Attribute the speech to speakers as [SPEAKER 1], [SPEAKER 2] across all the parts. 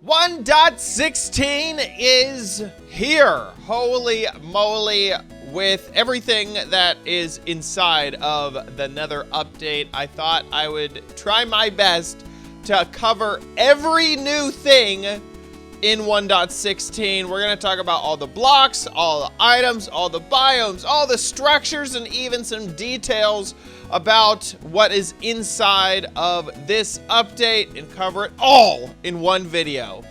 [SPEAKER 1] 1.16 is here. Holy moly, with everything that is inside of the Nether update, I thought I would try my best to cover every new thing in 1.16. We're gonna talk about all the blocks, all the items, all the biomes, all the structures, and even some details about what is inside of this update and cover it all in one video.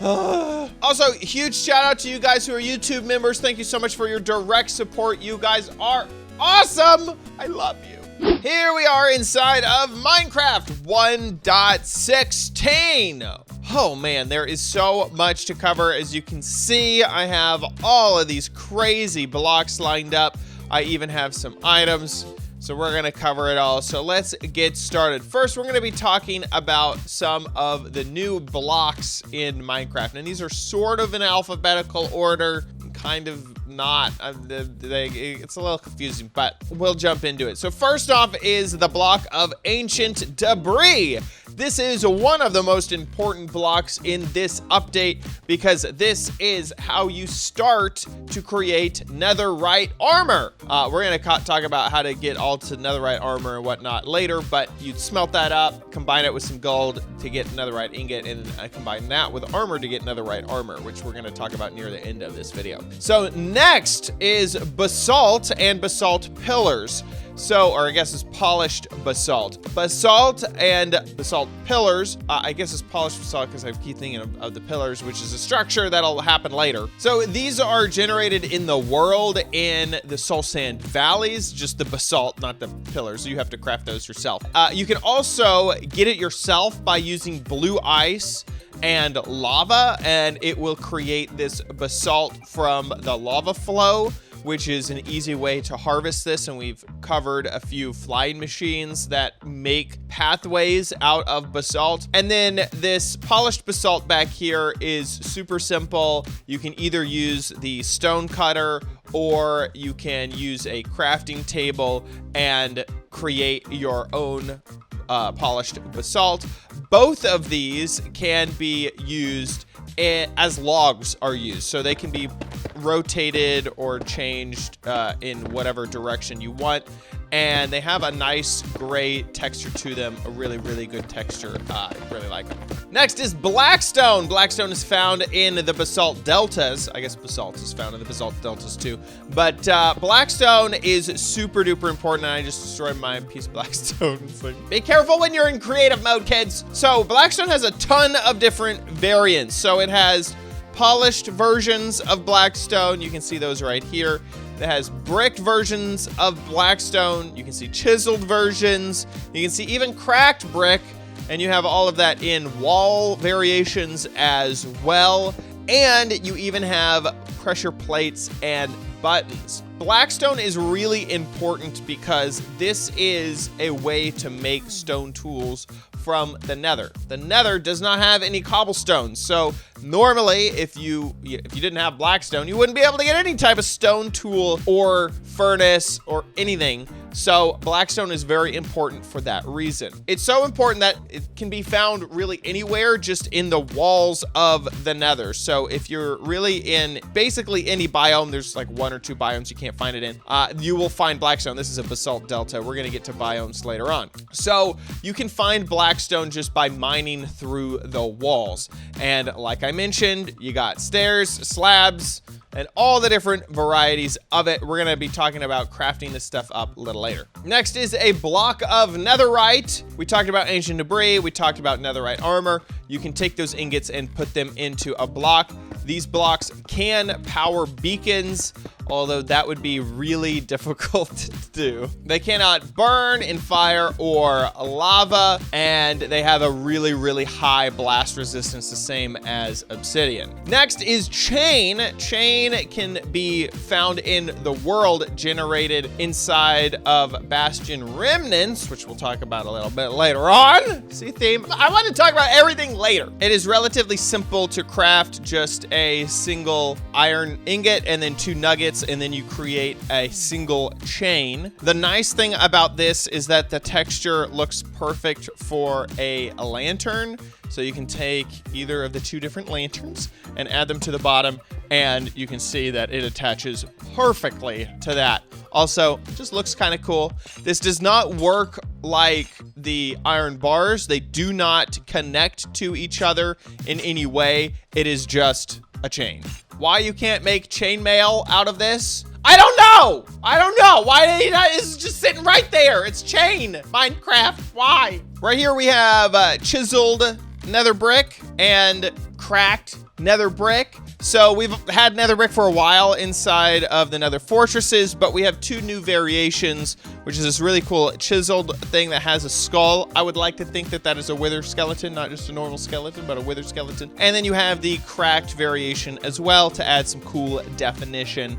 [SPEAKER 1] Also, huge shout out to you guys who are YouTube members. Thank you so much for your direct support. You guys are awesome. I love you. Here we are inside of Minecraft 1.16. Oh man, there is so much to cover. As you can see, I have all of these crazy blocks lined up. I even have some items. So we're gonna cover it all. So let's get started. First, we're gonna be talking about some of the new blocks in Minecraft. And these are sort of in alphabetical order, kind of not. It's a little confusing, but we'll jump into it. So first off is the block of ancient debris. This is one of the most important blocks in this update because this is how you start to create netherite armor. We're gonna talk about how to get all to netherite armor and whatnot later, but you'd smelt that up, combine it with some gold to get netherite ingot, and combine that with armor to get netherite armor, which we're gonna talk about near the end of this video. So next is basalt and basalt pillars. So, or I guess it's polished basalt. Basalt and basalt pillars, I guess it's polished basalt because I keep thinking of the pillars, which is a structure that'll happen later. So these are generated in the world in the soul sand valleys, just the basalt, not the pillars. So you have to craft those yourself. You can also get it yourself by using blue ice and lava, and it will create this basalt from the lava flow, which is an easy way to harvest this. And we've covered a few flying machines that make pathways out of basalt. And then this polished basalt back here is super simple. You can either use the stone cutter or you can use a crafting table and create your own polished basalt. Both of these can be used as logs are used, so they can be rotated or changed in whatever direction you want, and they have a nice gray texture to them, a really, really good texture. I really like them. Next is blackstone. Blackstone is found in the Basalt Deltas. I guess basalt is found in the Basalt Deltas too, but blackstone is super duper important, and I just destroyed my piece of blackstone. It's like, be careful when you're in creative mode, kids. So blackstone has a ton of different variants. So it has polished versions of blackstone. You can see those right here. It has brick versions of blackstone. You can see chiseled versions. You can see even cracked brick. And you have all of that in wall variations as well. And you even have pressure plates and buttons. Blackstone is really important because this is a way to make stone tools from the Nether. The Nether does not have any cobblestone, so normally if you didn't have blackstone, you wouldn't be able to get any type of stone tool or furnace or anything. So blackstone is very important for that reason. It's so important that it can be found really anywhere, just in the walls of the Nether. So if you're really in basically any biome, there's like 1 or 2 biomes you can't find it in, you will find blackstone. This is a Basalt Delta. We're gonna get to biomes later on. So you can find blackstone just by mining through the walls. And like I mentioned, you got stairs, slabs, and all the different varieties of it. We're gonna be talking about crafting this stuff up a little later. Next is a block of netherite. We talked about ancient debris. We talked about netherite armor. You can take those ingots and put them into a block. These blocks can power beacons, although that would be really difficult to do. They cannot burn in fire or lava, and they have a really, really high blast resistance, the same as obsidian. Next is chain. Chain can be found in the world, generated inside of Bastion Remnants, which we'll talk about a little bit later on. See theme? I want to talk about everything later. It is relatively simple to craft, just a single iron ingot and then 2 nuggets ingots, and then you create a single chain. The nice thing about this is that the texture looks perfect for a lantern. So you can take either of the two different lanterns and add them to the bottom, and you can see that it attaches perfectly to that. Also, it just looks kind of cool. This does not work like the iron bars. They do not connect to each other in any way. It is just a chain. Why you can't make chainmail out of this? I don't know. I don't know. Why is just sitting right there? It's chain. Minecraft. Why? Right here we have chiseled nether brick and cracked nether brick. So we've had nether brick for a while inside of the nether fortresses, but we have two new variations, which is this really cool chiseled thing that has a skull. I would like to think that that is a wither skeleton, not just a normal skeleton, but a wither skeleton. And then you have the cracked variation as well to add some cool definition.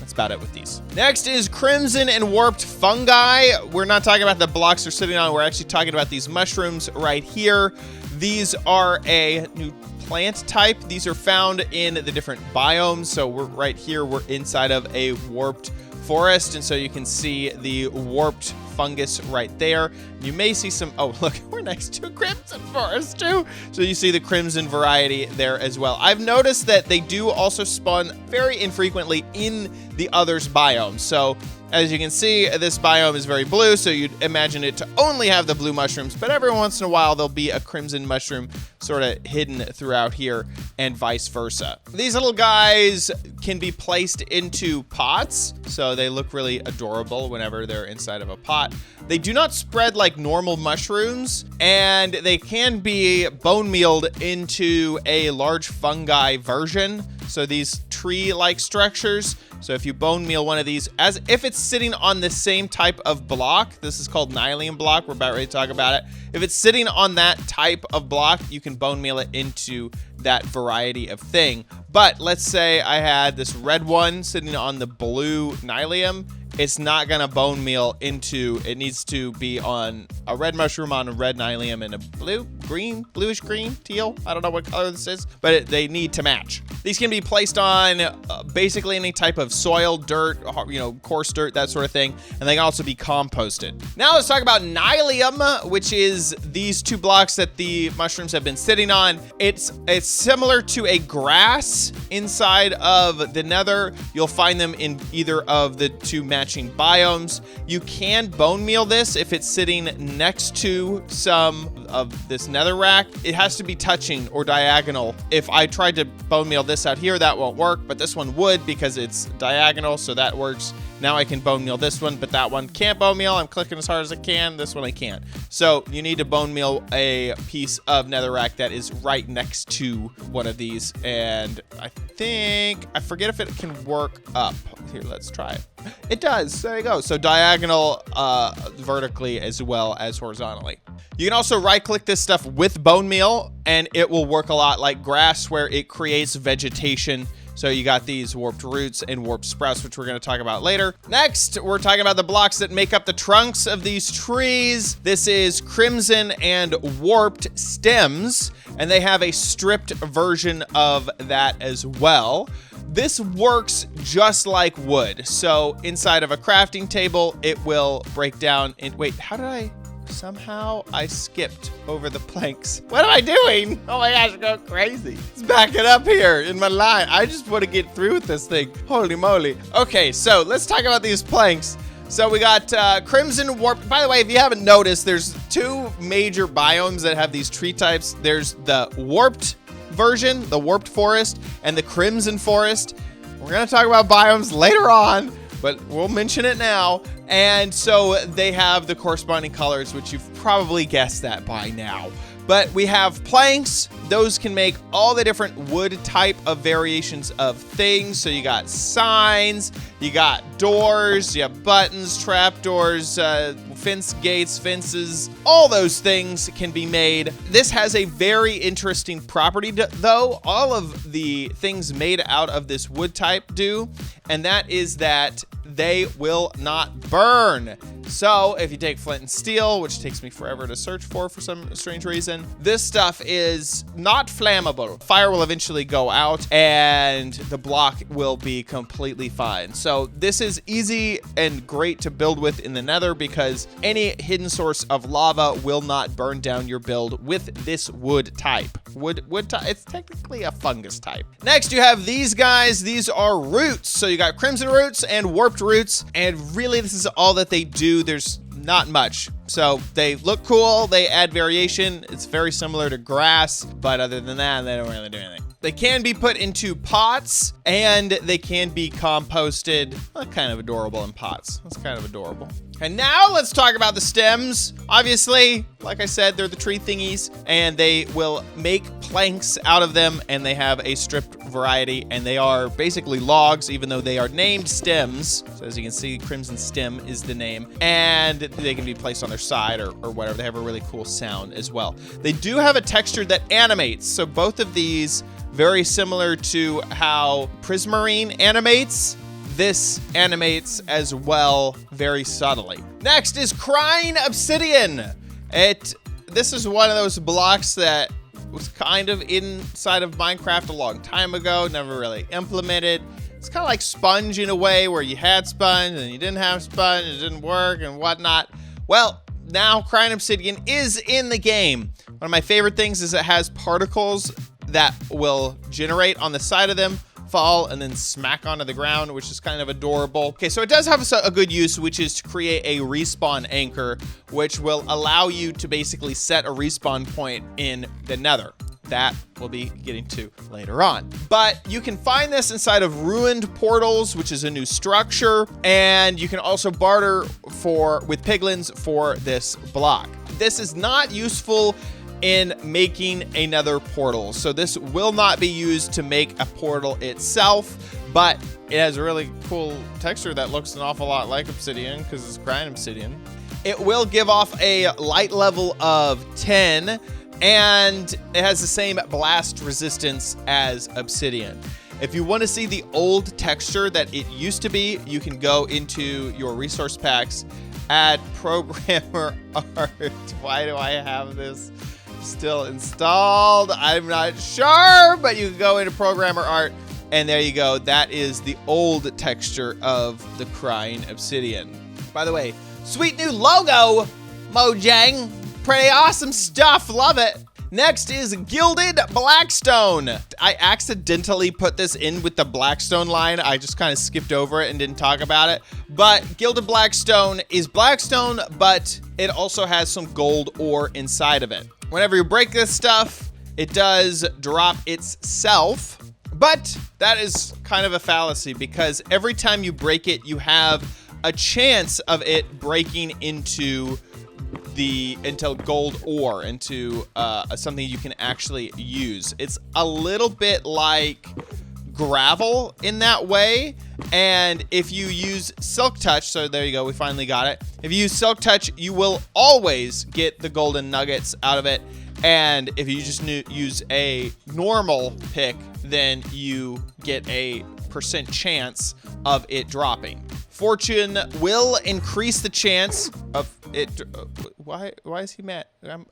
[SPEAKER 1] That's about it with these. Next is crimson and warped fungi. We're not talking about the blocks they're sitting on. We're actually talking about these mushrooms right here. These are a new plant type. These are found in the different biomes. So we're right here, we're inside of a warped forest, and so you can see the warped fungus right there. You may see some, oh look, we're next to a crimson forest too. So you see the crimson variety there as well. I've noticed that they do also spawn very infrequently in the others biomes. So as you can see, this biome is very blue, so you'd imagine it to only have the blue mushrooms, but every once in a while there'll be a crimson mushroom sort of hidden throughout here, and vice versa. These little guys can be placed into pots, so they look really adorable whenever they're inside of a pot. They do not spread like normal mushrooms, and they can be bone mealed into a large fungi version. So these tree-like structures. So if you bone meal one of these, as if it's sitting on the same type of block, this is called Nylium block, we're about ready to talk about it. If it's sitting on that type of block, you can bone meal it into that variety of thing. But let's say I had this red one sitting on the blue Nylium. It's not gonna bone meal into, it needs to be on a red mushroom on a red Nylium and a blue, green, bluish green, teal. I don't know what color this is, but they need to match. These can be placed on basically any type of soil, dirt, you know, coarse dirt, that sort of thing. And they can also be composted. Now let's talk about Nylium, which is these two blocks that the mushrooms have been sitting on. It's similar to a grass inside of the nether. You'll find them in either of the two matching biomes. You can bone meal this if it's sitting next to some of this nether rack. It has to be touching or diagonal. If I tried to bone meal this out here, that won't work, but this one would because it's diagonal, so that works. Now I can bone meal this one, but that one can't bone meal. I'm clicking as hard as I can. This one I can't. So you need to bone meal a piece of netherrack that is right next to one of these. And I forget if it can work up. Here, let's try it. It does. There you go. So diagonal vertically as well as horizontally. You can also right click this stuff with bone meal and it will work a lot like grass where it creates vegetation. So you got these warped roots and warped sprouts, which we're going to talk about later. Next, we're talking about the blocks that make up the trunks of these trees. This is crimson and warped stems, and they have a stripped version of that as well. This works just like wood. So inside of a crafting table, it will break down. Wait, how did I? Somehow I skipped over the planks. What am I doing? Oh my gosh, I'm going crazy. Let's back it up here in my line. I just want to get through with this thing. Holy moly. Okay, so let's talk about these planks. So we got crimson warped. By the way, if you haven't noticed, there's two major biomes that have these tree types. There's the warped version, the warped forest, and the crimson forest. We're going to talk about biomes later on, but we'll mention it now. And so they have the corresponding colors, which you've probably guessed that by now. But we have planks. Those can make all the different wood type of variations of things. So you got signs, you got doors, you have buttons, trapdoors, fence gates, fences, all those things can be made. This has a very interesting property though. All of the things made out of this wood type do, and that is that they will not burn. So if you take flint and steel, which takes me forever to search for some strange reason, this stuff is not flammable. Fire will eventually go out and the block will be completely fine. So this is easy and great to build with in the Nether because any hidden source of lava will not burn down your build with this wood type. Wood type, it's technically a fungus type. Next, you have these guys. These are roots. So you got crimson roots and warped roots, and really this is all that they do. There's not much. So they look cool, they add variation. It's very similar to grass, but other than that, they don't really do anything. They can be put into pots and they can be composted. Kind of adorable in pots. That's kind of adorable. And now let's talk about the stems. Obviously, like I said, they're the tree thingies and they will make planks out of them, and they have a stripped variety, and they are basically logs, even though they are named stems. So as you can see, crimson stem is the name, and they can be placed on their side or whatever. They have a really cool sound as well. They do have a texture that animates. So both of these, very similar to how Prismarine animates, this animates as well, very subtly. Next is Crying Obsidian. This is one of those blocks that was kind of inside of Minecraft a long time ago, never really implemented. It's kind of like Sponge in a way, where you had Sponge and you didn't have Sponge, it didn't work and whatnot. Well, now Crying Obsidian is in the game. One of my favorite things is it has particles that will generate on the side of them, fall, and then smack onto the ground, which is kind of adorable. Okay, so it does have a good use, which is to create a respawn anchor, which will allow you to basically set a respawn point in the Nether. That we'll be getting to later on. But you can find this inside of ruined portals, which is a new structure, and you can also barter with piglins for this block. This is not useful in making another portal, so this will not be used to make a portal itself, but it has a really cool texture that looks an awful lot like obsidian because it's crying obsidian. It will give off a light level of 10, and it has the same blast resistance as obsidian. If you want to see the old texture that it used to be, you can go into your resource packs, add programmer art. Why do I have this still installed? I'm not sure, but you can go into programmer art, and there you go. That is the old texture of the Crying Obsidian. By the way, sweet new logo, Mojang. Pretty awesome stuff, love it. Next is Gilded Blackstone. I accidentally put this in with the Blackstone line. I just kind of skipped over it and didn't talk about it. But Gilded Blackstone is Blackstone, but it also has some gold ore inside of it. Whenever you break this stuff, it does drop itself, but that is kind of a fallacy because every time you break it, you have a chance of it breaking into gold ore, into something you can actually use. It's a little bit like gravel in that way, and if you use Silk Touch, so there you go, we finally got it. If you use Silk Touch, you will always get the golden nuggets out of it, and if you just use a normal pick, then you get a % chance of it dropping. Fortune will increase the chance of it. Why is he mad?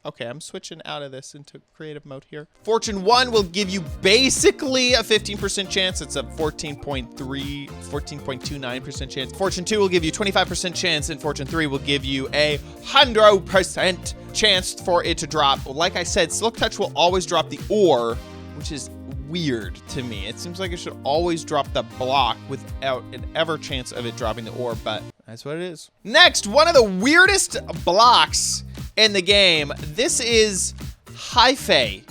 [SPEAKER 1] Okay, I'm switching out of this into creative mode here. Fortune 1 will give you basically a 15% chance. It's a 14.29% chance. Fortune 2 will give you 25% chance, and Fortune 3 will give you a 100% chance for it to drop. Like I said, Silk Touch will always drop the ore, which is weird to me. It seems like it should always drop the block without an ever chance of it dropping the ore, but that's what it is. Next, one of the weirdest blocks in the game. This is Hyphae.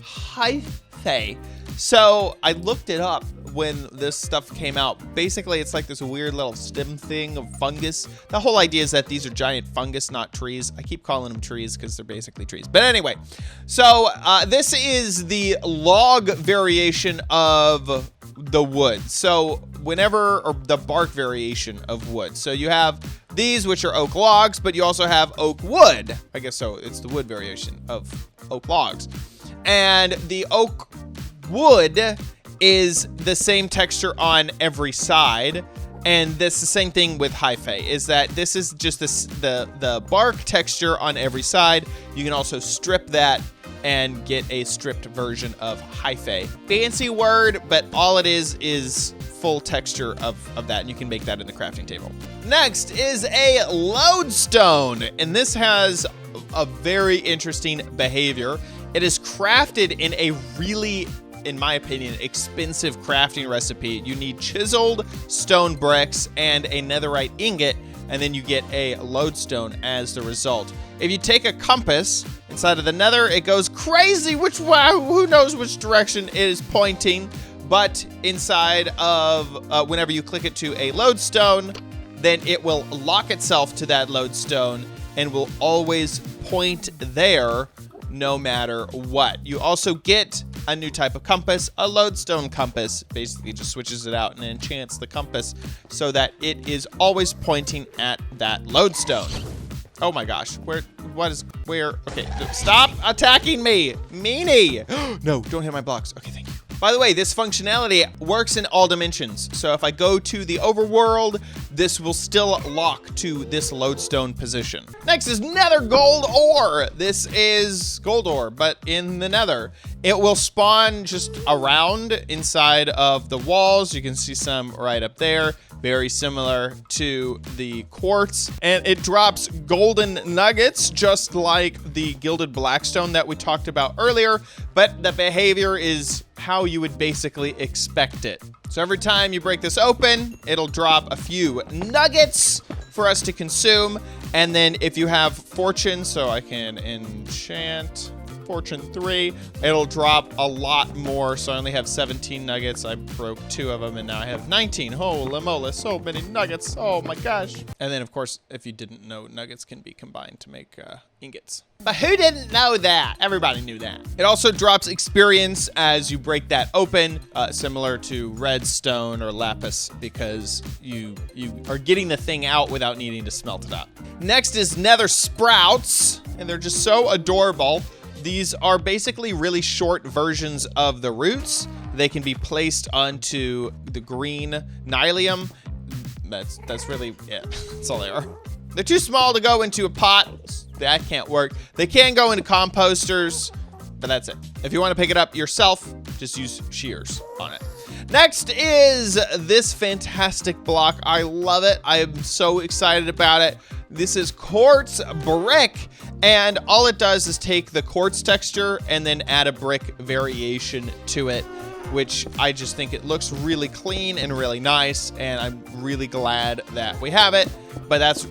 [SPEAKER 1] Hyphae. So I looked it up when this stuff came out. Basically, it's like this weird little stem thing of fungus. The whole idea is that these are giant fungus, not trees. I keep calling them trees because they're basically trees. But anyway, so this is the log variation of the wood. So or the bark variation of wood. So you have these, which are oak logs, but you also have oak wood. I guess so. It's the wood variation of oak logs. And the oak wood is the same texture on every side, And this the same thing with hyphae, is that this is just the bark texture on every side. You can also strip that and get a stripped version of hyphae. Fancy word, but all it is full texture of that, and you can make that in the crafting table. Next is a lodestone, and this has a very interesting behavior. It is crafted in a really, in my opinion, expensive crafting recipe. You need chiseled stone bricks and a netherite ingot, and then you get a lodestone as the result. If you take a compass inside of the nether, it goes crazy, who knows which direction it is pointing, but inside of, whenever you click it to a lodestone, then it will lock itself to that lodestone and will always point there no matter what. You also get a new type of compass, a lodestone compass. Basically just switches it out and enchants the compass so that it is always pointing at that lodestone. Oh my gosh, where? Okay, stop attacking me, meanie. No, don't hit my blocks. Okay, thank you. By the way, this functionality works in all dimensions. So if I go to the overworld, this will still lock to this lodestone position. Next is nether gold ore. This is gold ore, but in the nether. It will spawn just around inside of the walls. You can see some right up there. Very similar to the quartz. And it drops golden nuggets, just like the gilded blackstone that we talked about earlier. But the behavior is how you would basically expect it. So every time you break this open, it'll drop a few nuggets for us to consume. And then if you have fortune, so I can enchant fortune 3, it'll drop a lot more. So I only have 17 nuggets. I broke 2 of them and now I have 19. Holy moly, so many nuggets. Oh my gosh. And then of course, if you didn't know, nuggets can be combined to make ingots. But who didn't know that? Everybody knew that. It also drops experience as you break that open, similar to redstone or lapis, because you are getting the thing out without needing to smelt it up. Next is Nether Sprouts, and they're just so adorable. These are basically really short versions of the roots. They can be placed onto the green nylium. That's really it. That's all they are. They're too small to go into a pot. That can't work. They can go into composters, but that's it. If you want to pick it up yourself, just use shears on it. Next is this fantastic block. I love it. I am so excited about it. This is Quartz Brick, and all it does is take the quartz texture and then add a brick variation to it, which I just think it looks really clean and really nice, and I'm really glad that we have it, but that's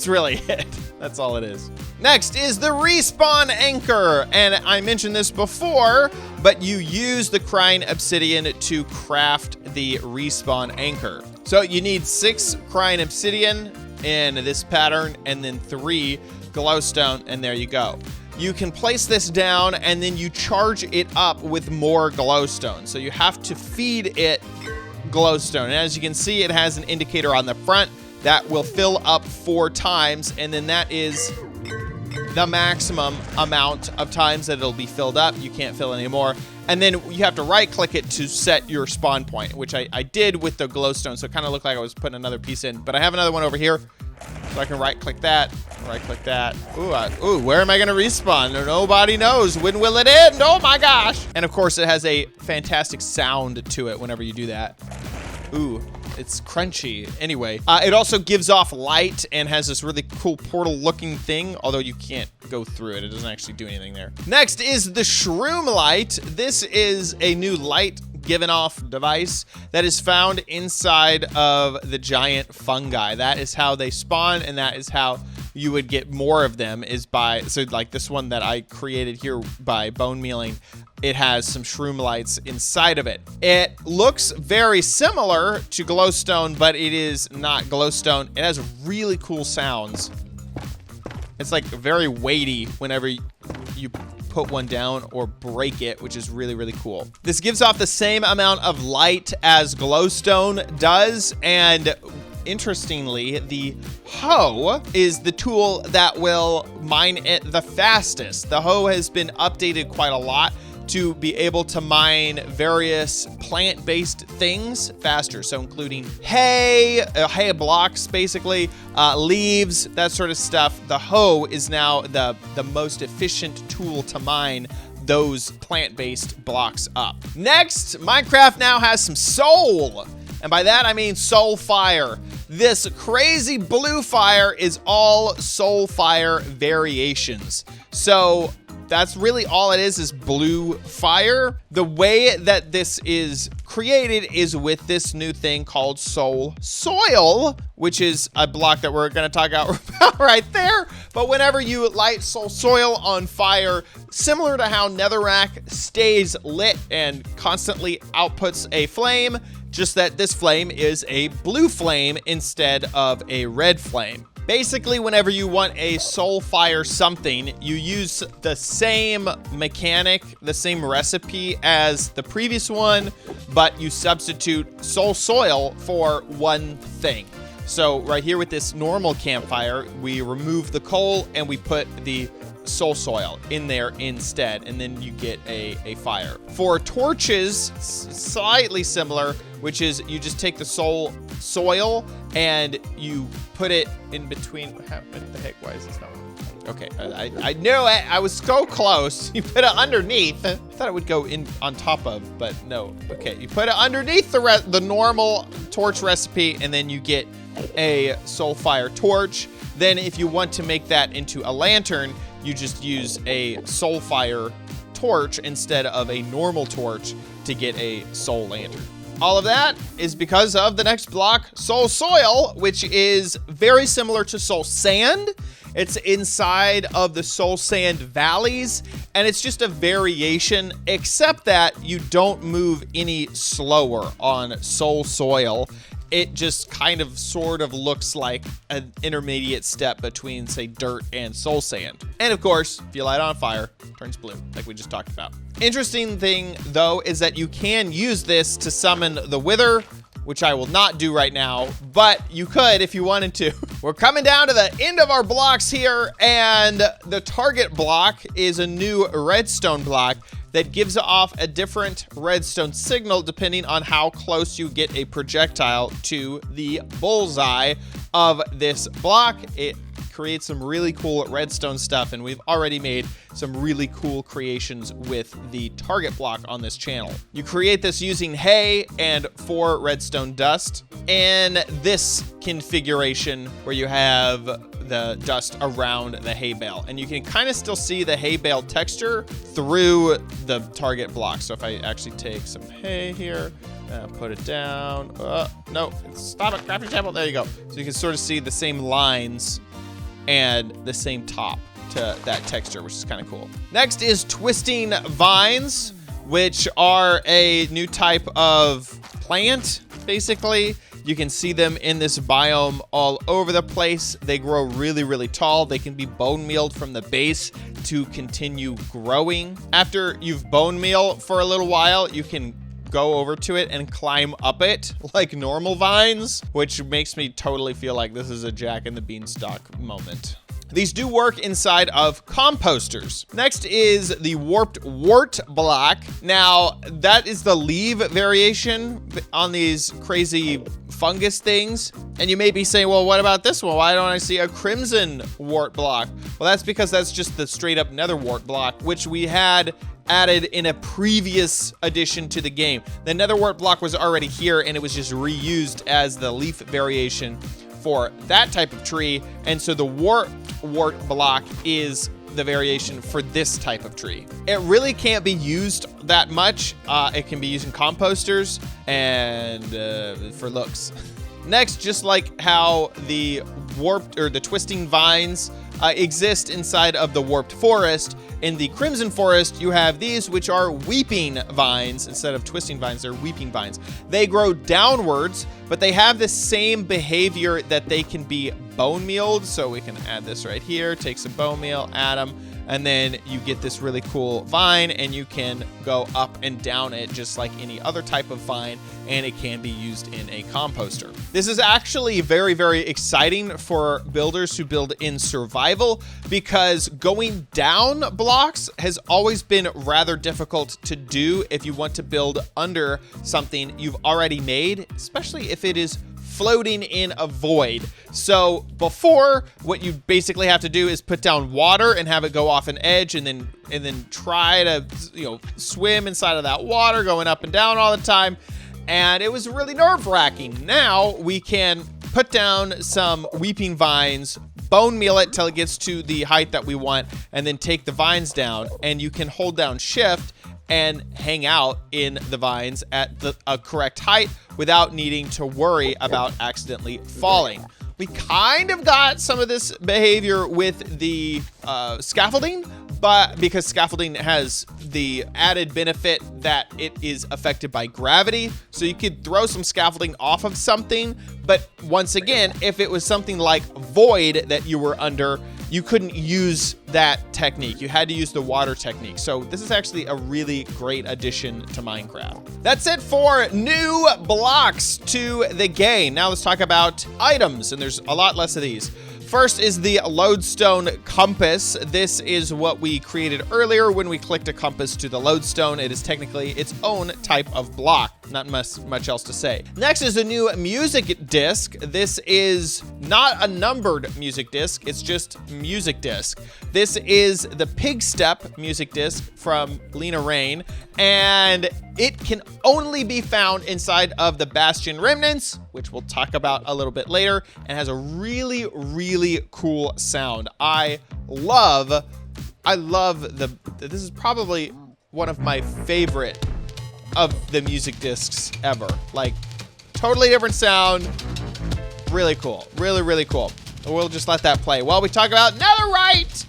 [SPEAKER 1] really it. That's all it is. Next is the respawn anchor, and I mentioned this before, but you use the crying obsidian to craft the respawn anchor. So you need 6 crying obsidian in this pattern, and then 3 glowstone, and there you go. You can place this down and then you charge it up with more glowstone. So you have to feed it glowstone. And as you can see, it has an indicator on the front that will fill up 4 times, and then that is the maximum amount of times that it'll be filled up. You can't fill anymore. And then you have to right click it to set your spawn point, which I did with the glowstone. So it kind of looked like I was putting another piece in, but I have another one over here. So I can right click that, Ooh, where am I gonna respawn? Nobody knows. When will it end? Oh my gosh. And of course it has a fantastic sound to it whenever you do that. Ooh, it's crunchy. Anyway, it also gives off light and has this really cool portal looking thing, although you can't go through it. It doesn't actually do anything there. Next is the Shroom Light. This is a new light given off device that is found inside of the giant fungi. That is how they spawn, and that is how you would get more of them, is by, so like this one that I created here by bone mealing, it has some shroom lights inside of it. It looks very similar to glowstone, but it is not glowstone. It has really cool sounds. It's like very weighty whenever you put one down or break it, which is really, really cool. This gives off the same amount of light as glowstone does, and interestingly, the hoe is the tool that will mine it the fastest. The hoe has been updated quite a lot to be able to mine various plant-based things faster. So including hay blocks, basically, leaves, that sort of stuff. The hoe is now the most efficient tool to mine those plant-based blocks up. Next, Minecraft now has some soul. And by that, I mean soul fire. This crazy blue fire is all soul fire variations. So that's really all it is blue fire. The way that this is created is with this new thing called soul soil, which is a block that we're gonna talk about right there. But whenever you light soul soil on fire, similar to how netherrack stays lit and constantly outputs a flame, just that this flame is a blue flame instead of a red flame. Basically, whenever you want a soul fire something, you use the same mechanic, the same recipe as the previous one, but you substitute soul soil for one thing. So right here with this normal campfire, we remove the coal and we put the soul soil in there instead, and then you get a fire. For torches, slightly similar, which is you just take the soul soil and you put it in between. What the heck? Why is this not? Okay, I knew it. I was so close. You put it underneath. I thought it would go in on top of, but no. Okay, you put it underneath the normal torch recipe, and then you get a soul fire torch. Then if you want to make that into a lantern, you just use a soul fire torch instead of a normal torch to get a soul lantern. All of that is because of the next block, soul soil, which is very similar to soul sand. It's inside of the soul sand valleys, and it's just a variation, except that you don't move any slower on soul soil. It just kind of sort of looks like an intermediate step between, say, dirt and soul sand. And of course, if you light it on fire, it turns blue, like we just talked about. Interesting thing, though, is that you can use this to summon the Wither, which I will not do right now, but you could if you wanted to. We're coming down to the end of our blocks here, and the target block is a new redstone block that gives off a different redstone signal depending on how close you get a projectile to the bullseye of this block. It creates some really cool redstone stuff, and we've already made some really cool creations with the target block on this channel. You create this using hay and 4 redstone dust, and this configuration where you have the dust around the hay bale, and you can kind of still see the hay bale texture through the target block. So if I actually take some hay here, put it down, no, stop it, crafting table, there you go. So you can sort of see the same lines and the same top to that texture, which is kind of cool. Next is twisting vines, which are a new type of plant, basically. You can see them in this biome all over the place. They grow really, really tall. They can be bone mealed from the base to continue growing. After you've bone meal for a little while, you can go over to it and climb up it like normal vines, which makes me totally feel like this is a Jack and the Beanstalk moment. These do work inside of composters. Next is the warped wart block. Now, that is the leaf variation on these crazy fungus things. And you may be saying, well, what about this one? Why don't I see a crimson wart block? Well, that's because that's just the straight up nether wart block, which we had added in a previous addition to the game. The nether wart block was already here, and it was just reused as the leaf variation for that type of tree. And so the wart block is the variation for this type of tree. It really can't be used that much. It can be used in composters and for looks. Next, just like how the warped or the twisting vines exist inside of the warped forest, in the crimson forest, you have these, which are weeping vines. Instead of twisting vines, they're weeping vines. They grow downwards, but they have the same behavior that they can be bone mealed. So we can add this right here, take some bone meal, add them. and then you get this really cool vine, and you can go up and down it just like any other type of vine, and it can be used in a composter. This is actually very, very exciting for builders who build in survival, because going down blocks has always been rather difficult to do if you want to build under something you've already made, especially if it is floating in a void. So before, what you basically have to do is put down water and have it go off an edge, and then try to, you know, swim inside of that water, going up and down all the time. And it was really nerve-wracking. Now we can put down some weeping vines, bone meal it till it gets to the height that we want, and then take the vines down, and you can hold down shift and hang out in the vines at a correct height without needing to worry about accidentally falling. We kind of got some of this behavior with the scaffolding, but because scaffolding has the added benefit that it is affected by gravity, so you could throw some scaffolding off of something, but once again, if it was something like void that you were under, you couldn't use that technique. You had to use the water technique. So this is actually a really great addition to Minecraft. That's it for new blocks to the game. Now let's talk about items, and there's a lot less of these. First is the Lodestone Compass. This is what we created earlier when we clicked a compass to the lodestone. It is technically its own type of block. Not much else to say. Next is a new music disc. This is not a numbered music disc. It's just music disc. This is the Pig Step music disc from Lena Rain, and it can only be found inside of the Bastion Remnants, which we'll talk about a little bit later, and has a really, really cool sound. I love this is probably one of my favorite of the music discs ever. Like, totally different sound, really cool, really, really cool. We'll just let that play while we talk about netherite.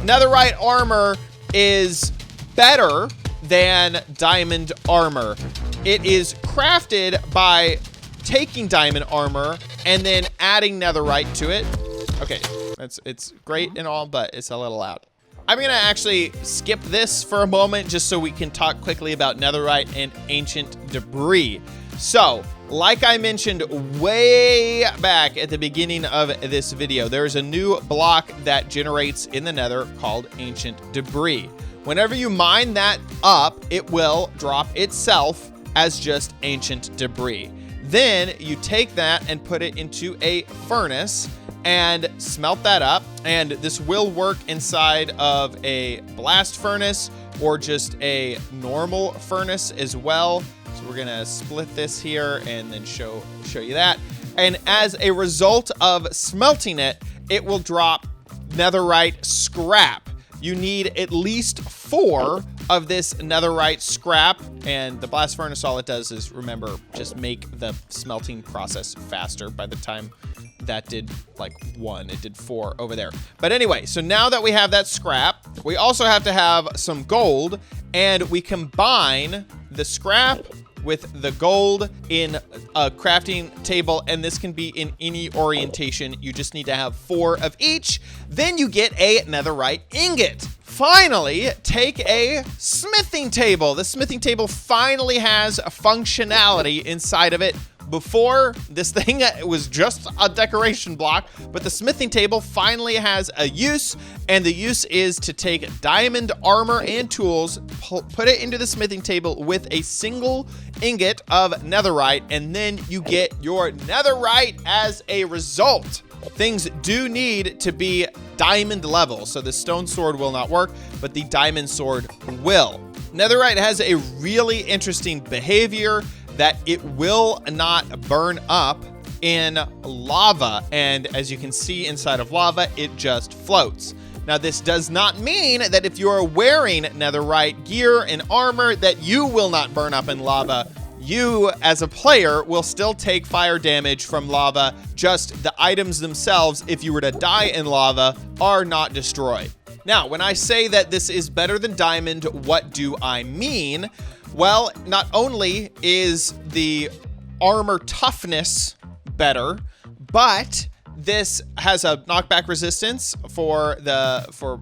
[SPEAKER 1] Netherite armor is better than diamond armor. It is crafted by taking diamond armor and then adding netherite to it. Okay, it's great and all, but it's a little loud. I'm gonna actually skip this for a moment just so we can talk quickly about netherite and ancient debris. So, like I mentioned way back at the beginning of this video, there is a new block that generates in the nether called ancient debris. Whenever you mine that up, it will drop itself as just ancient debris. Then you take that and put it into a furnace and smelt that up, and this will work inside of a blast furnace or just a normal furnace as well. So we're gonna split this here and then show you that. And as a result of smelting it, it will drop netherite scrap. You need at least 4 of this netherite scrap, and the blast furnace, all it does is, remember, just make the smelting process faster. By the time that did like 1, it did 4 over there. But anyway, so now that we have that scrap, we also have to have some gold, and we combine the scrap with the gold in a crafting table, and this can be in any orientation. You just need to have 4 of each. Then you get a netherite ingot. Finally, take a smithing table. The smithing table finally has a functionality inside of it. Before, this thing was just a decoration block, but the smithing table finally has a use, and the use is to take diamond armor and tools, put it into the smithing table with a single ingot of netherite, and then you get your netherite as a result. Things do need to be diamond level, so the stone sword will not work, but the diamond sword will. Netherite has a really interesting behavior that it will not burn up in lava, and as you can see inside of lava, it just floats. Now, this does not mean that if you're wearing netherite gear and armor that you will not burn up in lava. You, as a player, will still take fire damage from lava. Just the items themselves, if you were to die in lava, are not destroyed. Now, when I say that this is better than diamond, what do I mean? Well, not only is the armor toughness better, but this has a knockback resistance for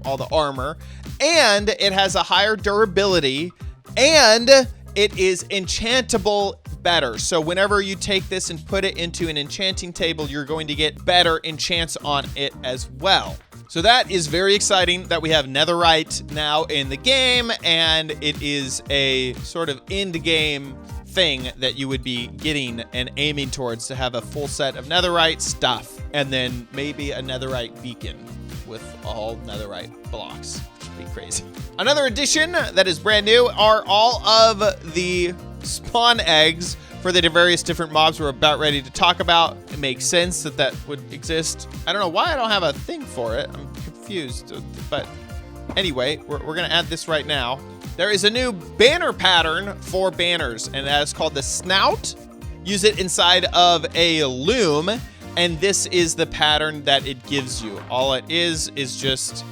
[SPEAKER 1] all the armor, and it has a higher durability, and it is enchantable better. So whenever you take this and put it into an enchanting table, you're going to get better enchants on it as well. So that is very exciting that we have netherite now in the game, and it is a sort of end game thing that you would be getting and aiming towards, to have a full set of netherite stuff, and then maybe a netherite beacon with all netherite blocks, which would be crazy. Another addition that is brand new are all of the spawn eggs for the various different mobs we're about ready to talk about. It makes sense that that would exist. I don't know why I don't have a thing for it. I'm confused, but anyway, we're gonna add this right now. There is a new banner pattern for banners, and that is called the Snout. Use it inside of a loom, and this is the pattern that it gives you. All it is just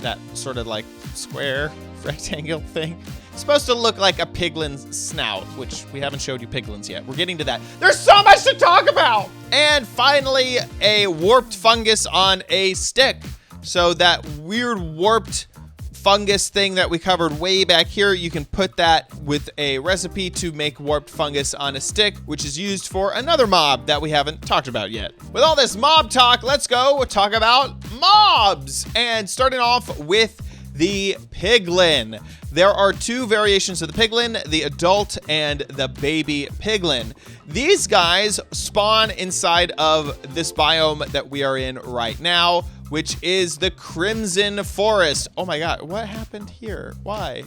[SPEAKER 1] that sort of like square rectangle thing. It's supposed to look like a Piglin's snout, which we haven't showed you Piglins yet. We're getting to that. There's so much to talk about! And finally, a warped fungus on a stick. So that weird warped fungus thing that we covered way back here, you can put that with a recipe to make warped fungus on a stick, which is used for another mob that we haven't talked about yet. With all this mob talk, let's go talk about mobs. And starting off with the Piglin. There are two variations of the Piglin, the adult and the baby Piglin. These guys spawn inside of this biome that we are in right now, which is the Crimson Forest. Oh my god, what happened here? Why?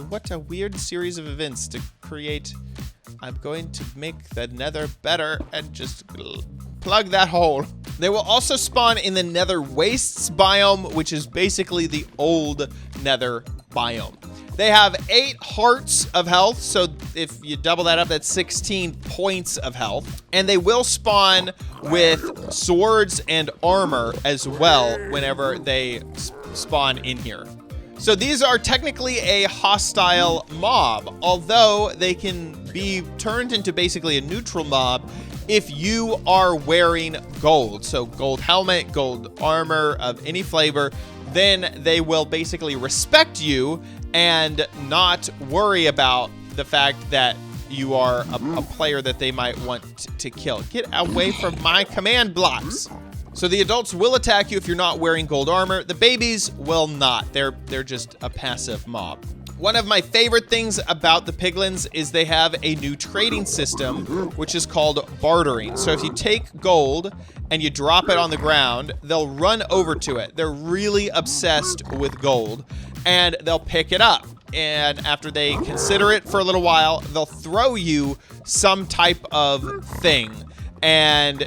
[SPEAKER 1] What a weird series of events to create. I'm going to make the nether better and just plug that hole. They will also spawn in the Nether Wastes biome, which is basically the old nether biome. They have 8 hearts of health, so if you double that up, that's 16 points of health. And they will spawn with swords and armor as well whenever they spawn in here. So these are technically a hostile mob, although they can be turned into basically a neutral mob if you are wearing gold. So gold helmet, gold armor of any flavor, then they will basically respect you and not worry about the fact that you are a player that they might want to kill. Get away from my command blocks. So the adults will attack you if you're not wearing gold armor. The babies will not. They're just a passive mob. One of my favorite things about the Piglins is they have a new trading system, which is called bartering. So if you take gold and you drop it on the ground, they'll run over to it. They're really obsessed with gold, and they'll pick it up. And after they consider it for a little while, they'll throw you some type of thing. And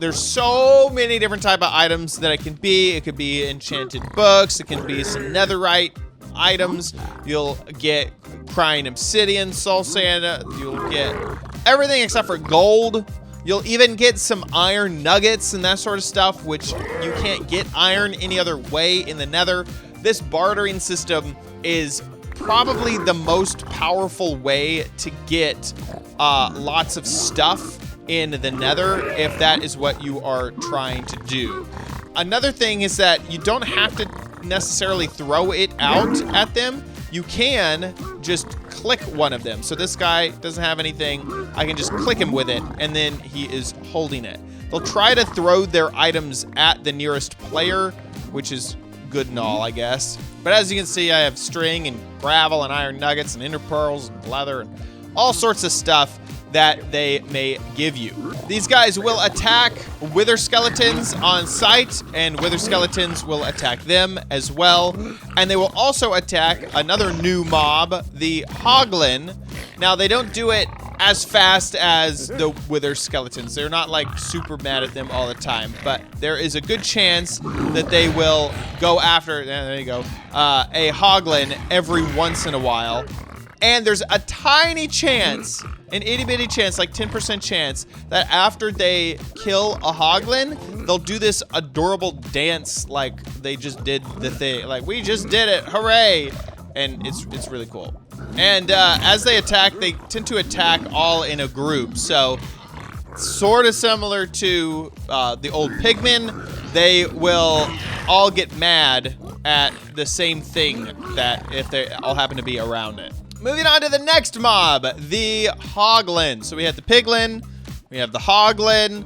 [SPEAKER 1] there's so many different type of items that it can be. It could be enchanted books. It can be some netherite items. You'll get crying obsidian, soul sand. You'll get everything except for gold. You'll even get some iron nuggets and that sort of stuff, which you can't get iron any other way in the nether. This bartering system is probably the most powerful way to get lots of stuff in the nether, if that is what you are trying to do. Another thing is that you don't have to necessarily throw it out at them. You can just click one of them. So this guy doesn't have anything. I can just click him with it, and then he is holding it. They'll try to throw their items at the nearest player, which is good and all, I guess. But as you can see, I have string and gravel and iron nuggets and ender pearls and leather and all sorts of stuff that they may give you. These guys will attack wither skeletons on sight, and wither skeletons will attack them as well. And they will also attack another new mob, the Hoglin. Now, they don't do it as fast as the wither skeletons. They're not like super mad at them all the time, but there is a good chance that they will go after, there you go, a Hoglin every once in a while. And there's a tiny chance, an itty bitty chance, like 10% chance, that after they kill a Hoglin, they'll do this adorable dance like they just did the thing. Like, we just did it, hooray! And it's really cool. And as they attack, they tend to attack all in a group. So sort of similar to the old pigmen. They will all get mad at the same thing that if they all happen to be around it. Moving on to the next mob, the Hoglin. So we have the Piglin, we have the Hoglin.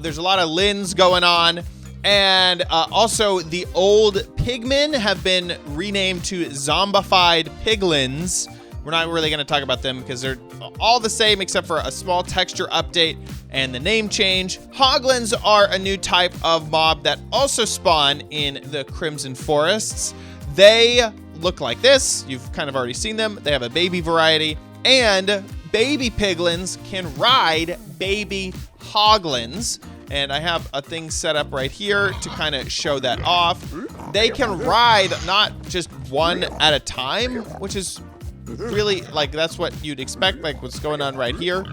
[SPEAKER 1] There's a lot of lins going on. And also the old pigmen have been renamed to zombified Piglins. We're not really going to talk about them because they're all the same except for a small texture update and the name change. Hoglins are a new type of mob that also spawn in the Crimson Forests. They look like this. You've kind of already seen them. They have a baby variety, and baby Piglins can ride baby Hoglins. And I have a thing set up right here to kind of show that off. They can ride not just one at a time, which is really, like, that's what you'd expect, like what's going on right here.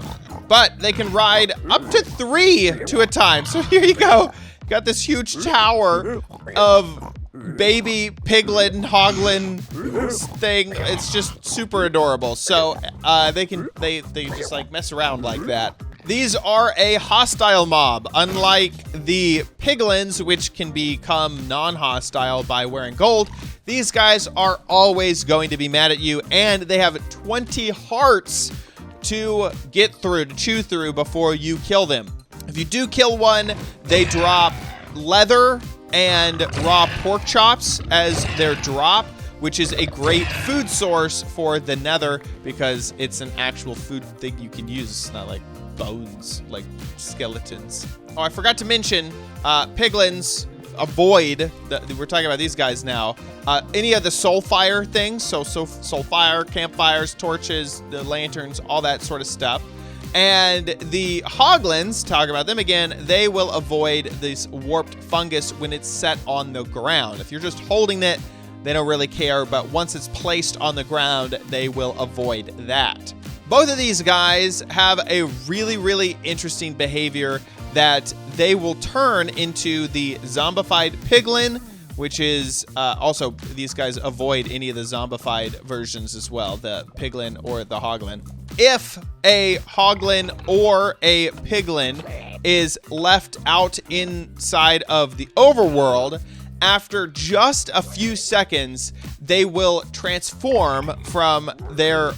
[SPEAKER 1] But they can ride up to 3 to a time. So here you go. Got this huge tower of baby Piglin, Hoglin thing. It's just super adorable. So they just like mess around like that. These are a hostile mob, unlike the Piglins, which can become non-hostile by wearing gold. These guys are always going to be mad at you, and they have 20 hearts to get through, to chew through before you kill them. If you do kill one, they drop leather and raw pork chops as their drop, which is a great food source for the Nether because it's an actual food thing you can use. It's not like bones, like skeletons. Oh, I forgot to mention, Piglins avoid, we're talking about these guys now, any of the soul fire things, so soul fire, campfires, torches, the lanterns, all that sort of stuff. And the Hoglins, talk about them again, they will avoid this warped fungus when it's set on the ground. If you're just holding it, they don't really care, but once it's placed on the ground, they will avoid that. Both of these guys have a really, really interesting behavior that they will turn into the zombified Piglin, which is also, these guys avoid any of the zombified versions as well, the Piglin or the Hoglin. If a Hoglin or a Piglin is left out inside of the overworld, after just a few seconds, they will transform from their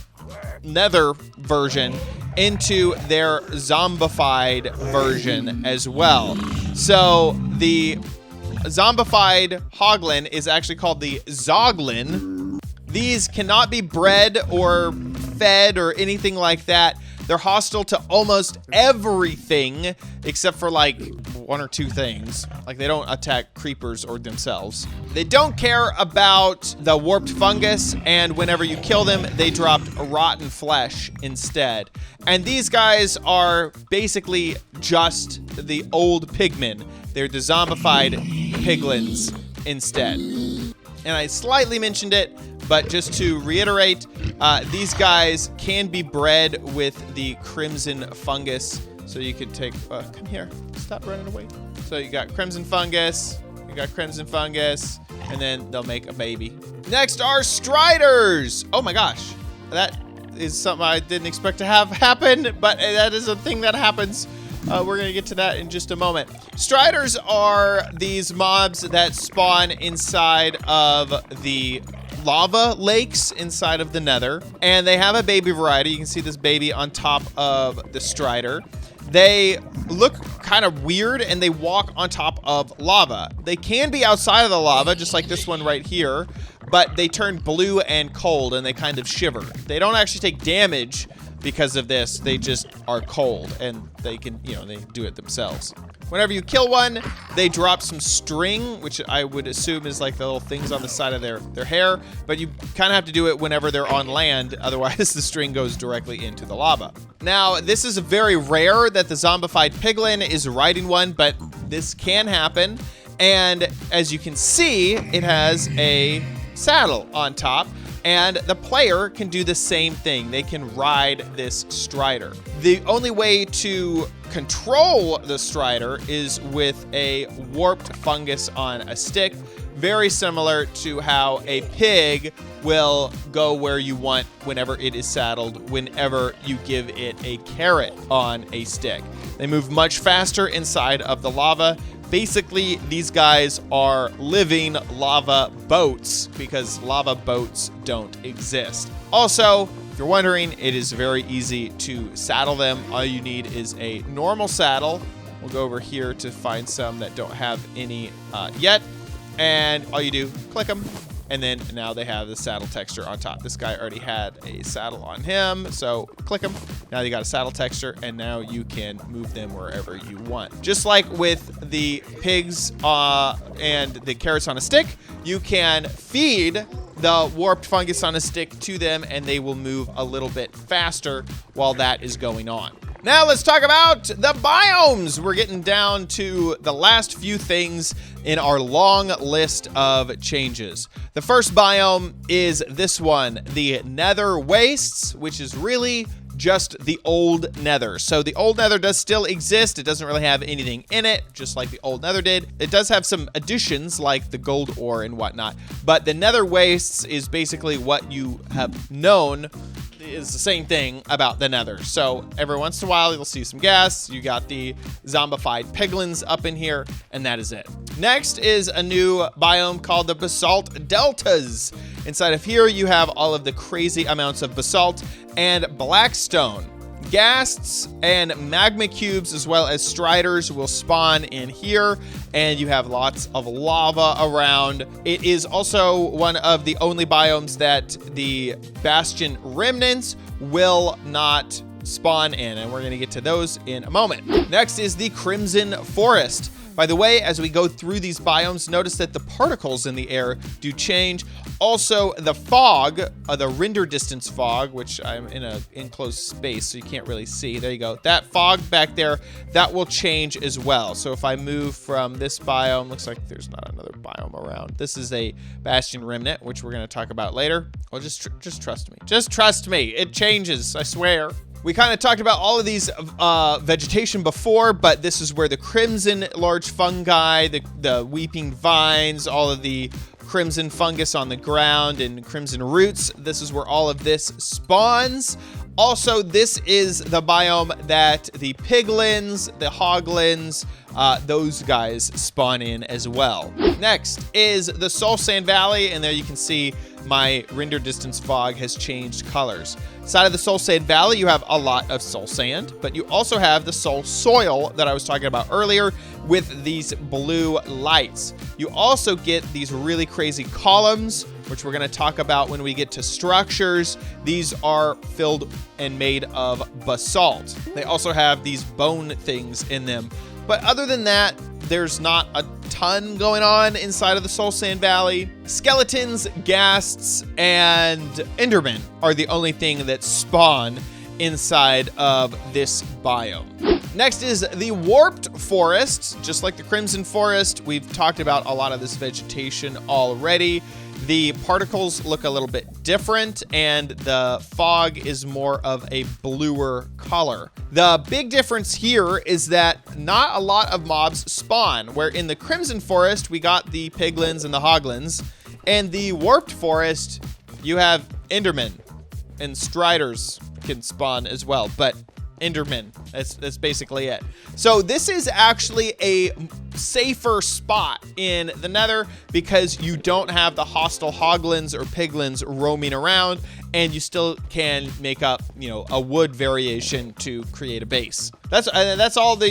[SPEAKER 1] Nether version into their zombified version as well. So the zombified Hoglin is actually called the Zoglin. These cannot be bred or fed or anything like that. They're hostile to almost everything except for like 1 or 2 things. Like they don't attack creepers or themselves. They don't care about the warped fungus, and whenever you kill them, they drop rotten flesh instead. And these guys are basically just the old pigmen. They're the zombified Piglins instead. And I slightly mentioned it, but just to reiterate, these guys can be bred with the crimson fungus. So you could take, come here, stop running away. So you got crimson fungus, and then they'll make a baby. Next are Striders. Oh my gosh, that is something I didn't expect to have happen, but that is a thing that happens. We're gonna get to that in just a moment. Striders are these mobs that spawn inside of the lava lakes inside of the Nether, and they have a baby variety. You can see this baby on top of the Strider. They look kind of weird, and they walk on top of lava. They can be outside of the lava, just like this one right here, but they turn blue and cold, and they kind of shiver. They don't actually take damage because of this. They just are cold, and they can, you know, they do it themselves. Whenever you kill one, they drop some string, which I would assume is like the little things on the side of their hair, but you kind of have to do it whenever they're on land, otherwise the string goes directly into the lava. Now, this is very rare that the zombified Piglin is riding one, but this can happen, and as you can see, it has a saddle on top, and the player can do the same thing. They can ride this Strider. The only way to control the Strider is with a warped fungus on a stick. very similar to how a pig will go where you want whenever it is saddled, whenever you give it a carrot on a stick. They move much faster inside of the lava. Basically, these guys are living lava boats because lava boats don't exist. Also, if you're wondering, it is very easy to saddle them. All you need is a normal saddle. We'll go over here to find some that don't have any yet. And all you do, click them. And then now they have the saddle texture on top. This guy already had a saddle on him, so click him. Now you got a saddle texture, and now you can move them wherever you want. Just like with the pigs and the carrots on a stick, you can feed the warped fungus on a stick to them, and they will move a little bit faster while that is going on. Now let's talk about the biomes. We're getting down to the last few things in our long list of changes. The first biome is this one, the Nether Wastes, which is really just the old Nether. So the old Nether does still exist. It doesn't really have anything in it, just like the old Nether did. It does have some additions like the gold ore and whatnot, but the Nether Wastes is basically what you have known is the same thing about the Nether. So every once in a while, you'll see some gas. You got the zombified Piglins up in here, and that is it. Next is a new biome called the Basalt Deltas. Inside of here, you have all of the crazy amounts of basalt and blackstone. Ghasts and magma cubes, as well as striders, will spawn in here, and you have lots of lava around. It is also one of the only biomes that the Bastion Remnants will not spawn in, and we're going to get to those in a moment. Next is the Crimson Forest. By the way, as we go through these biomes, notice that the particles in the air do change. Also, the fog, the render distance fog, which I'm in an enclosed space, so you can't really see. There you go. That fog back there, that will change as well. So if I move from this biome, looks like there's not another biome around. This is a Bastion Remnant, which we're going to talk about later. Well, just trust me. Just trust me. It changes, I swear. We kind of talked about all of these vegetation before, but this is where the crimson large fungi, the weeping vines, all of the crimson fungus on the ground and crimson roots, this is where all of this spawns. Also, this is the biome that the Piglins, the Hoglins, those guys spawn in as well. Next is the Soul Sand Valley, and there you can see my render distance fog has changed colors. Side of the Soul Sand Valley, you have a lot of soul sand, but you also have the soul soil that I was talking about earlier with these blue lights. You also get these really crazy columns, which we're going to talk about when we get to structures. These are filled and made of basalt. They also have these bone things in them. But other than that, there's not a ton going on inside of the Soul Sand Valley. Skeletons, ghasts, and endermen are the only thing that spawn inside of this biome. Next is the Warped Forest. Just like the Crimson Forest, we've talked about a lot of this vegetation already. The particles look a little bit different, and the fog is more of a bluer color. The big difference here is that not a lot of mobs spawn, where in the Crimson Forest, we got the Piglins and the Hoglins, and the Warped Forest, you have Endermen, and Striders can spawn as well, but Endermen, that's basically it. So this is actually a safer spot in the Nether because you don't have the hostile Hoglins or Piglins roaming around, and you still can make up, a wood variation to create a base. That's all the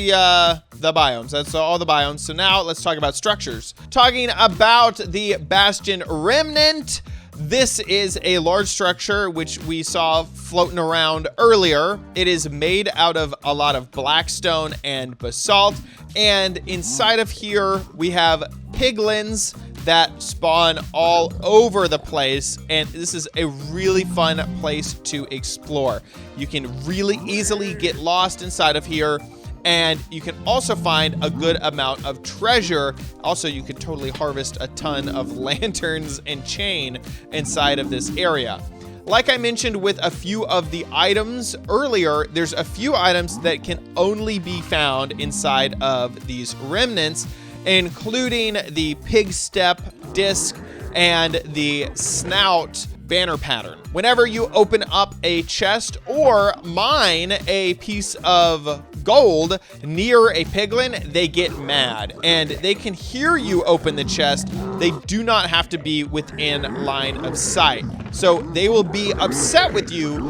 [SPEAKER 1] biomes. That's all the biomes. So now let's talk about structures. Talking about the Bastion Remnant. This is a large structure which we saw floating around earlier. It is made out of a lot of blackstone and basalt. And inside of here, we have piglins that spawn all over the place. And this is a really fun place to explore. You can really easily get lost inside of here. And you can also find a good amount of treasure. Also, you could totally harvest a ton of lanterns and chain inside of this area. Like I mentioned with a few of the items earlier, there's a few items that can only be found inside of these remnants. including the pig step disc and the snout banner pattern. Whenever you open up a chest or mine a piece of gold near a piglin, they get mad and they can hear you open the chest. They do not have to be within line of sight. So they will be upset with you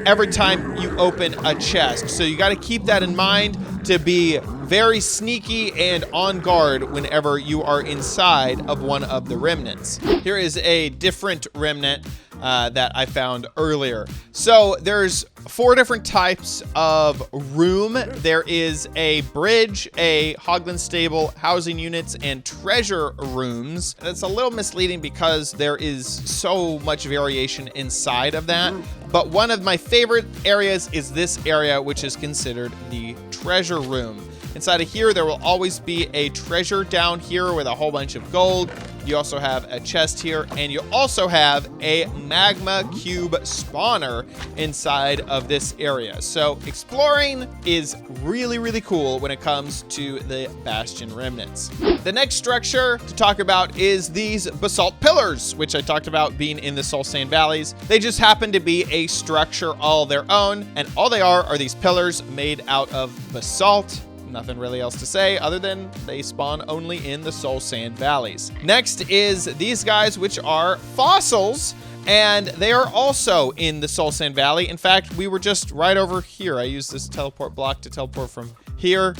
[SPEAKER 1] every time you open a chest. So you got to keep that in mind to be very sneaky and on guard whenever you are inside of one of the remnants. Here is a different remnant that I found earlier. So there's 4 different types of room. There is a bridge, a Hoglin stable, housing units, and treasure rooms. That's a little misleading because there is so much variation inside of that. But one of my favorite areas is this area, which is considered the treasure room. Inside of here, there will always be a treasure down here with a whole bunch of gold. You also have a chest here, and you also have a magma cube spawner inside of this area. So exploring is really, really cool when it comes to the Bastion Remnants. The next structure to talk about is these Basalt Pillars, which I talked about being in the Soul Sand Valleys. They just happen to be a structure all their own, and all they are these pillars made out of basalt. Nothing really else to say other than they spawn only in the Soul Sand Valleys. Next is these guys, which are fossils, and they are also in the Soul Sand Valley. In fact, we were just right over here. I used this teleport block to teleport from here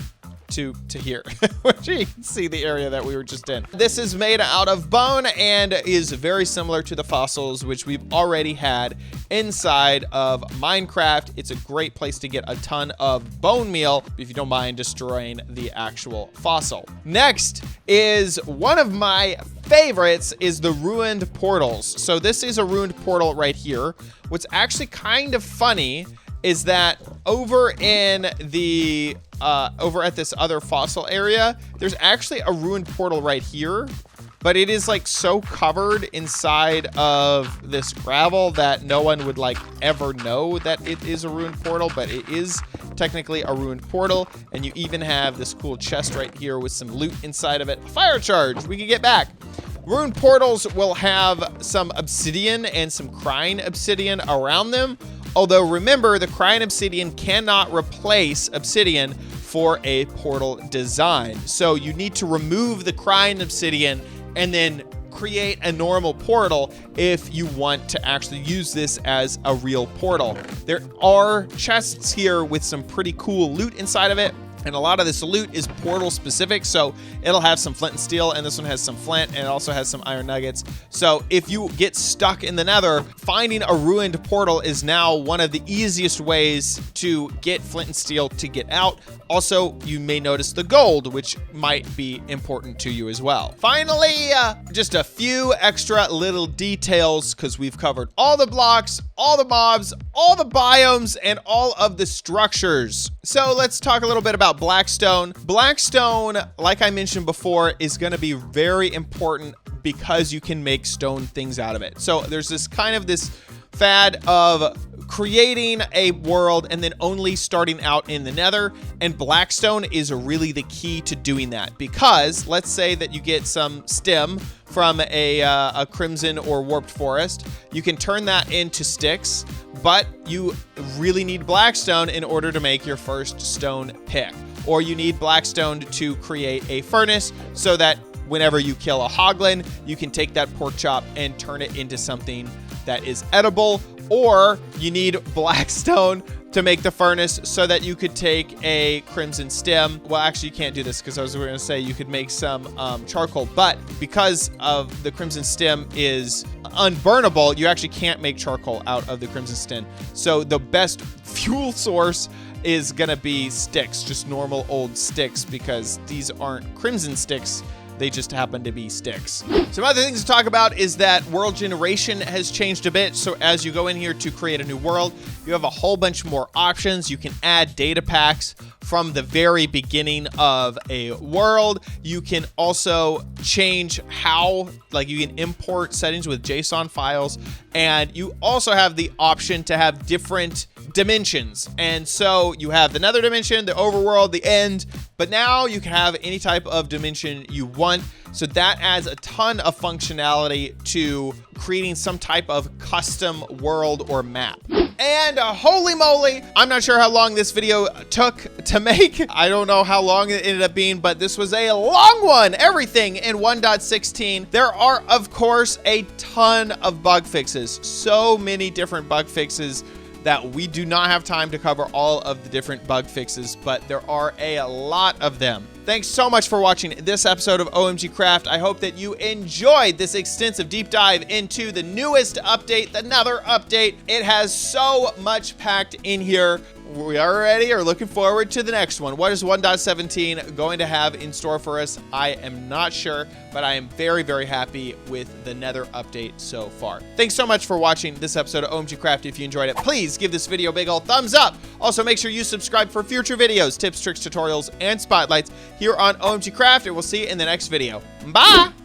[SPEAKER 1] to here, which you can see the area that we were just in. This is made out of bone and is very similar to the fossils, which we've already had inside of Minecraft. It's a great place to get a ton of bone meal if you don't mind destroying the actual fossil. Next is one of my favorites is the ruined portals. So this is a ruined portal right here. What's actually kind of funny is that over in the over at this other fossil area, there's actually a ruined portal right here, but it is like so covered inside of this gravel that no one would like ever know that it is a ruined portal, but it is technically a ruined portal. And you even have this cool chest right here with some loot inside of it. Fire charge, we can get back. Ruined portals will have some obsidian and some crying obsidian around them. Although remember, the crying obsidian cannot replace obsidian for a portal design. So you need to remove the crying obsidian and then create a normal portal if you want to actually use this as a real portal. There are chests here with some pretty cool loot inside of it. And a lot of this loot is portal specific, so it'll have some flint and steel, and this one has some flint, and it also has some iron nuggets. So if you get stuck in the nether, finding a ruined portal is now one of the easiest ways to get flint and steel to get out. Also, you may notice the gold, which might be important to you as well. Finally, just a few extra little details, because we've covered all the blocks, all the mobs, all the biomes, and all of the structures. So let's talk a little bit about Blackstone. Blackstone, like I mentioned before, is going to be very important because you can make stone things out of it. So there's this kind of this fad of creating a world and then only starting out in the nether, and Blackstone is really the key to doing that, because let's say that you get some stem from a crimson or warped forest. You can turn that into sticks, but you really need Blackstone in order to make your first stone pick, or you need Blackstone to create a furnace so that whenever you kill a Hoglin, you can take that pork chop and turn it into something that is edible, or you need Blackstone to make the furnace so that you could take a crimson stem. Well, actually you can't do this because I was going to say you could make some charcoal, but because of the crimson stem is unburnable, you actually can't make charcoal out of the crimson stem. So the best fuel source is going to be sticks, just normal old sticks, because these aren't crimson sticks. They just happen to be sticks. Some other things to talk about is that world generation has changed a bit. So as you go in here to create a new world, you have a whole bunch more options. You can add data packs from the very beginning of a world. You can also change how, like you can import settings with JSON files. And you also have the option to have different dimensions. And so you have the nether dimension, the overworld, the end, but now you can have any type of dimension you want. So that adds a ton of functionality to creating some type of custom world or map. And holy moly, I'm not sure how long this video took to make. I don't know how long it ended up being, but this was a long one. Everything in 1.16. There are, of course, a ton of bug fixes. So many different bug fixes that we do not have time to cover all of the different bug fixes, but there are a lot of them. Thanks so much for watching this episode of OMG Craft. I hope that you enjoyed this extensive deep dive into the newest update, the Nether update. It has so much packed in here. We already are looking forward to the next one. What is 1.17 going to have in store for us? I am not sure, but I am very, very happy with the Nether update so far. Thanks so much for watching this episode of OMG Craft. If you enjoyed it, please give this video a big old thumbs up. Also, make sure you subscribe for future videos, tips, tricks, tutorials, and spotlights here on OMG Craft, and we'll see you in the next video. Bye!